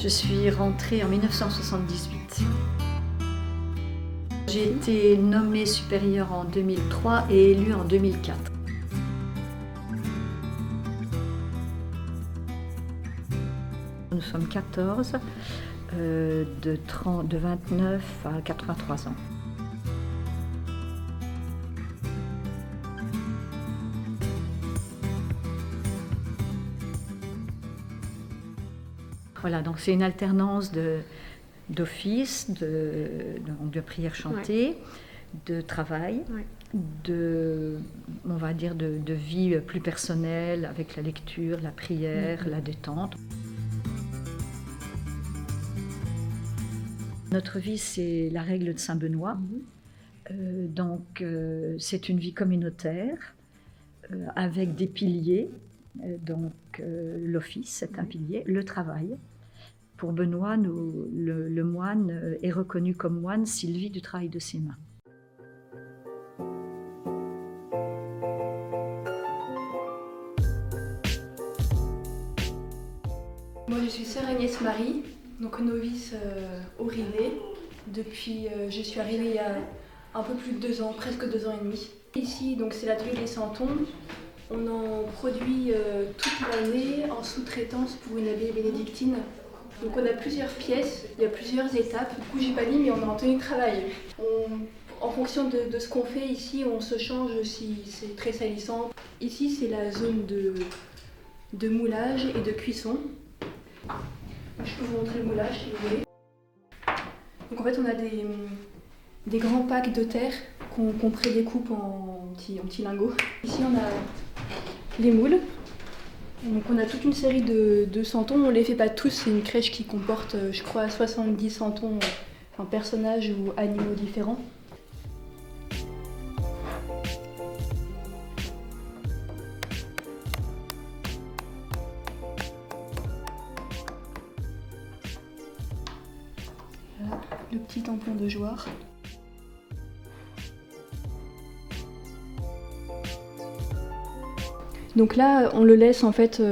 Je suis rentrée en 1978. J'ai été nommée supérieure en 2003 et élue en 2004. Nous sommes 14, de 29 à 83 ans. Voilà, donc c'est une alternance d'office, de prières chantées, ouais, de travail, ouais, on va dire de vie plus personnelle avec la lecture, la prière, la détente. Notre vie, c'est la règle de Saint-Benoît. Donc, c'est une vie communautaire avec des piliers. L'office, c'est un pilier, le travail. Pour Benoît, le moine est reconnu comme moine s'il vit du travail de ses mains. Moi, je suis sœur Agnès Marie, donc novice au Rivet. Depuis, je suis arrivée il y a un peu plus de 2 ans, presque 2 ans et demi. Ici, donc c'est l'atelier des Santons. On en produit toute l'année en sous-traitance pour une abbaye bénédictine. Donc on a plusieurs pièces, il y a plusieurs étapes. Du coup, j'ai pas dit, mais on est en tenue de travail. En fonction de ce qu'on fait ici, on se change si c'est très salissant. Ici, c'est la zone de moulage et de cuisson. Je peux vous montrer le moulage si vous voulez. Donc en fait, on a des grands packs de terre qu'on prédécoupe en petits lingots. Ici, on a les moules. Donc on a toute une série de santons. On ne les fait pas tous, c'est une crèche qui comporte, je crois, 70 santons, enfin, personnages ou animaux différents. Voilà, le petit tampon de Jouarre. Donc là, on le laisse en fait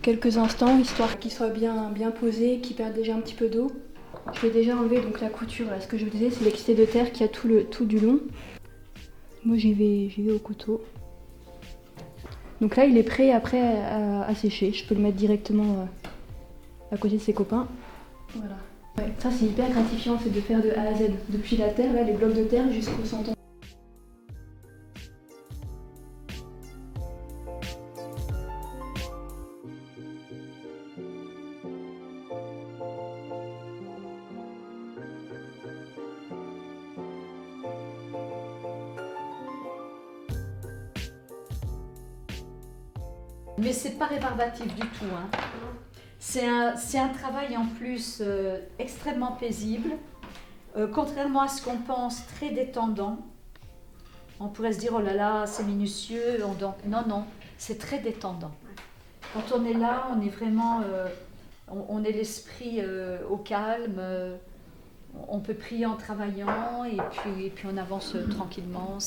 quelques instants, histoire qu'il soit bien posé, qu'il perde déjà un petit peu d'eau. Je vais déjà enlever donc la couture. Là, ce que je vous disais, c'est l'excès de terre qui a tout du long. Moi, j'y vais au couteau. Donc là, il est prêt après à sécher. Je peux le mettre directement à côté de ses copains. Voilà. Ouais, ça, c'est hyper gratifiant, c'est de faire de A à Z. Depuis la terre, là, les blocs de terre jusqu'au santon. Mais c'est pas rébarbatif du tout, hein. C'est un travail en plus extrêmement paisible, contrairement à ce qu'on pense, très détendant. On pourrait se dire, oh là là, c'est minutieux. Non, c'est très détendant. Quand on est là, on est vraiment, on est l'esprit au calme, on peut prier en travaillant et puis on avance tranquillement.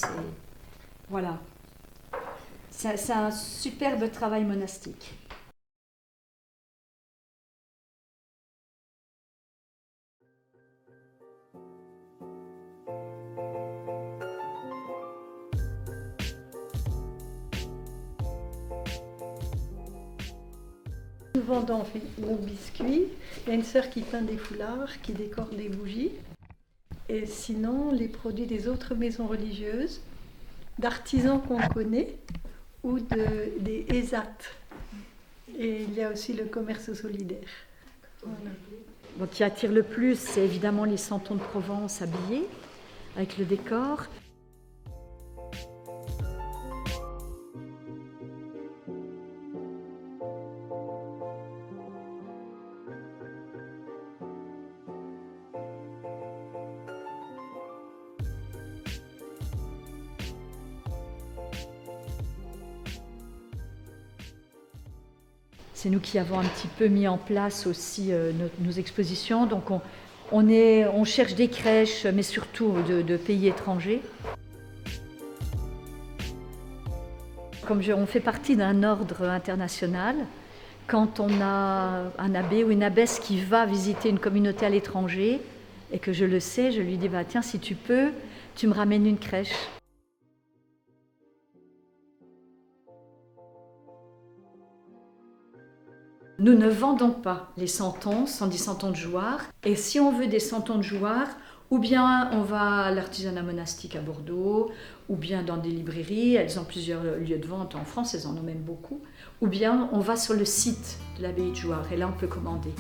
Voilà. C'est un superbe travail monastique. Nous vendons nos biscuits. Il y a une sœur qui peint des foulards, qui décore des bougies. Et sinon, les produits des autres maisons religieuses, d'artisans qu'on connaît ou des ESAT. Et il y a aussi le commerce solidaire. Voilà. Donc, qui attire le plus, c'est évidemment les santons de Provence habillés, avec le décor. C'est nous qui avons un petit peu mis en place aussi nos expositions. Donc on cherche des crèches, mais surtout de pays étrangers. Comme on fait partie d'un ordre international, Quand on a un abbé ou une abbesse qui va visiter une communauté à l'étranger et que je le sais, je lui dis bah, tiens, si tu peux, tu me ramènes une crèche. Nous ne vendons pas les santons, ce sont des santons de jouarre. Et si on veut des santons de jouarre, ou bien on va à l'artisanat monastique à Bordeaux, ou bien dans des librairies, elles ont plusieurs lieux de vente en France, elles en ont même beaucoup, ou bien on va sur le site de l'abbaye de Jouarre et là on peut commander.